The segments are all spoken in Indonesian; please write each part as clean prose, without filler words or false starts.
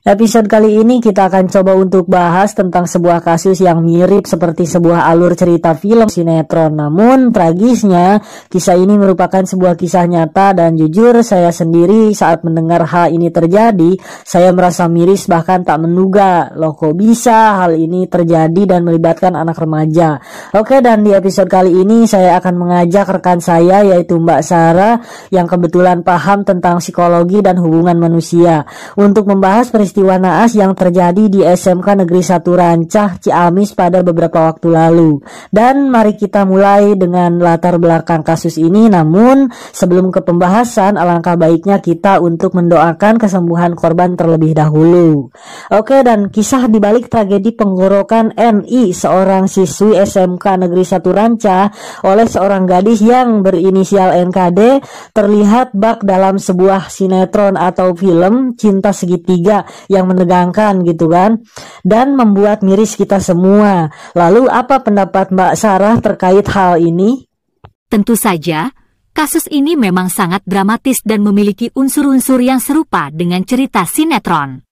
Episode kali ini kita akan coba untuk bahas tentang sebuah kasus yang mirip seperti sebuah alur cerita film sinetron. Namun tragisnya, kisah ini merupakan sebuah kisah nyata dan jujur saya sendiri saat mendengar hal ini terjadi, saya merasa miris bahkan tak menduga. Loh kok bisa hal ini terjadi dan melibatkan anak remaja. Oke, dan di episode kali ini saya akan mengajak rekan saya yaitu Mbak Sarah yang kebetulan paham tentang psikologi dan hubungan manusia untuk membahas peristiwa naas yang terjadi di SMK Negeri 1 Rancah, Ciamis pada beberapa waktu lalu. Dan mari kita mulai dengan latar belakang kasus ini. Namun sebelum ke pembahasan, alangkah baiknya kita untuk mendoakan kesembuhan korban terlebih dahulu. Oke, dan kisah dibalik tragedi penggorokan NI seorang siswi SMK Negeri 1 Rancah oleh seorang gadis yang berinisial NKD terlihat bak dalam sebuah sinetron atau film cinta segitiga yang menegangkan gitu kan, dan membuat miris kita semua. Lalu apa pendapat Mbak Sarah terkait hal ini? Tentu saja, kasus ini memang sangat dramatis dan memiliki unsur-unsur yang serupa dengan cerita sinetron.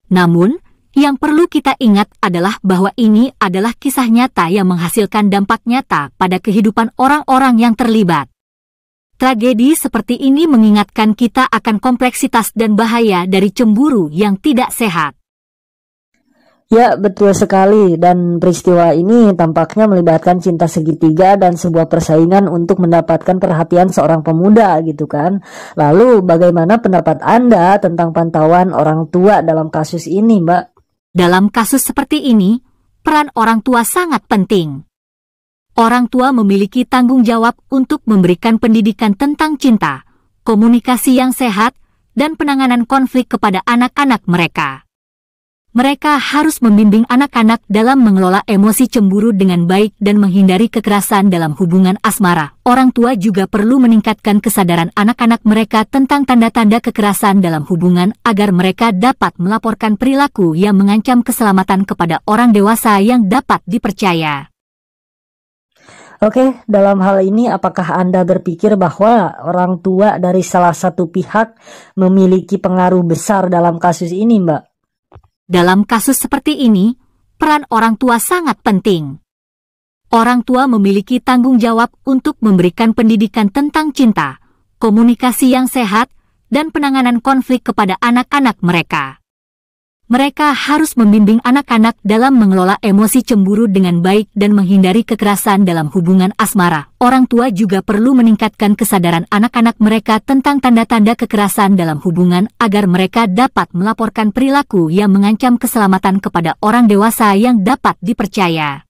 Namun, yang perlu kita ingat adalah bahwa ini adalah kisah nyata yang menghasilkan dampak nyata pada kehidupan orang-orang yang terlibat. Tragedi seperti ini mengingatkan kita akan kompleksitas dan bahaya dari cemburu yang tidak sehat. Ya, betul sekali. Dan peristiwa ini tampaknya melibatkan cinta segitiga dan sebuah persaingan untuk mendapatkan perhatian seorang pemuda gitu kan. Lalu bagaimana pendapat Anda tentang pantauan orang tua dalam kasus ini, Mbak? Dalam kasus seperti ini, peran orang tua sangat penting. Orang tua memiliki tanggung jawab untuk memberikan pendidikan tentang cinta, komunikasi yang sehat, dan penanganan konflik kepada anak-anak mereka. Mereka harus membimbing anak-anak dalam mengelola emosi cemburu dengan baik dan menghindari kekerasan dalam hubungan asmara. Orang tua juga perlu meningkatkan kesadaran anak-anak mereka tentang tanda-tanda kekerasan dalam hubungan agar mereka dapat melaporkan perilaku yang mengancam keselamatan kepada orang dewasa yang dapat dipercaya. Oke, dalam hal ini apakah Anda berpikir bahwa orang tua dari salah satu pihak memiliki pengaruh besar dalam kasus ini, Mbak? Dalam kasus seperti ini, peran orang tua sangat penting. Orang tua memiliki tanggung jawab untuk memberikan pendidikan tentang cinta, komunikasi yang sehat, dan penanganan konflik kepada anak-anak mereka. Mereka harus membimbing anak-anak dalam mengelola emosi cemburu dengan baik dan menghindari kekerasan dalam hubungan asmara. Orang tua juga perlu meningkatkan kesadaran anak-anak mereka tentang tanda-tanda kekerasan dalam hubungan agar mereka dapat melaporkan perilaku yang mengancam keselamatan kepada orang dewasa yang dapat dipercaya.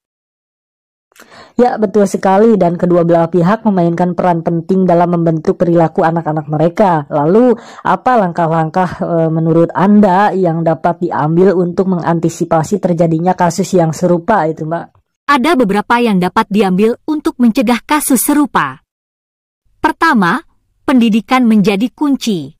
Ya, betul sekali, dan kedua belah pihak memainkan peran penting dalam membentuk perilaku anak-anak mereka. Lalu, apa langkah-langkah menurut Anda yang dapat diambil untuk mengantisipasi terjadinya kasus yang serupa itu, Mbak? Ada beberapa yang dapat diambil untuk mencegah kasus serupa. Pertama, pendidikan menjadi kunci.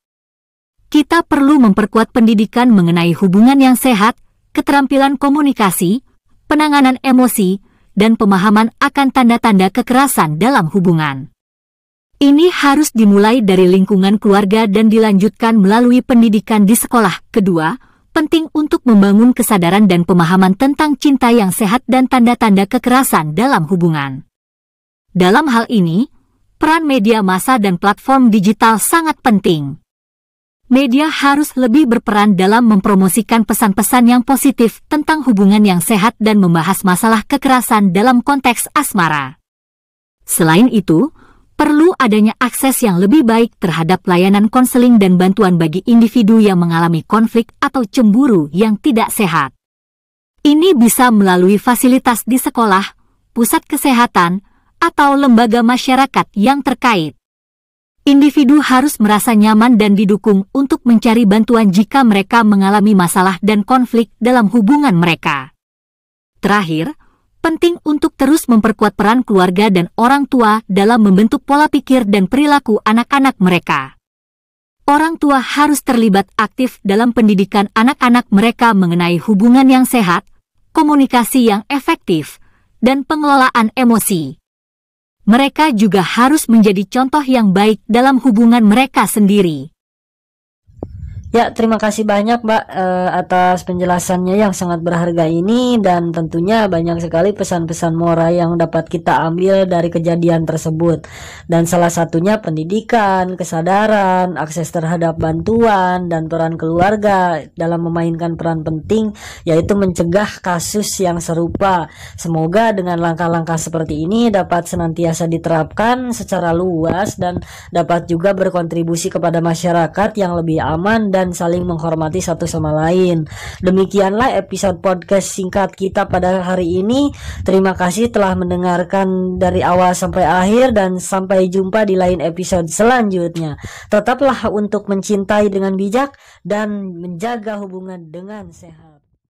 Kita perlu memperkuat pendidikan mengenai hubungan yang sehat, keterampilan komunikasi, penanganan emosi, dan pemahaman akan tanda-tanda kekerasan dalam hubungan. Ini harus dimulai dari lingkungan keluarga dan dilanjutkan melalui pendidikan di sekolah. Kedua, penting untuk membangun kesadaran dan pemahaman tentang cinta yang sehat dan tanda-tanda kekerasan dalam hubungan. Dalam hal ini, peran media massa dan platform digital sangat penting. Media harus lebih berperan dalam mempromosikan pesan-pesan yang positif tentang hubungan yang sehat dan membahas masalah kekerasan dalam konteks asmara. Selain itu, perlu adanya akses yang lebih baik terhadap layanan konseling dan bantuan bagi individu yang mengalami konflik atau cemburu yang tidak sehat. Ini bisa melalui fasilitas di sekolah, pusat kesehatan, atau lembaga masyarakat yang terkait. Individu harus merasa nyaman dan didukung untuk mencari bantuan jika mereka mengalami masalah dan konflik dalam hubungan mereka. Terakhir, penting untuk terus memperkuat peran keluarga dan orang tua dalam membentuk pola pikir dan perilaku anak-anak mereka. Orang tua harus terlibat aktif dalam pendidikan anak-anak mereka mengenai hubungan yang sehat, komunikasi yang efektif, dan pengelolaan emosi. Mereka juga harus menjadi contoh yang baik dalam hubungan mereka sendiri. Ya, terima kasih banyak Mbak atas penjelasannya yang sangat berharga ini, dan tentunya banyak sekali pesan-pesan moral yang dapat kita ambil dari kejadian tersebut. Dan salah satunya pendidikan, kesadaran, akses terhadap bantuan, dan peran keluarga dalam memainkan peran penting, yaitu mencegah kasus yang serupa. Semoga dengan langkah-langkah seperti ini dapat senantiasa diterapkan secara luas dan dapat juga berkontribusi kepada masyarakat yang lebih aman dan saling menghormati satu sama lain. Demikianlah episode podcast singkat kita pada hari ini. Terima kasih telah mendengarkan dari awal sampai akhir, dan sampai jumpa di lain episode selanjutnya. Tetaplah untuk mencintai dengan bijak dan menjaga hubungan dengan sehat.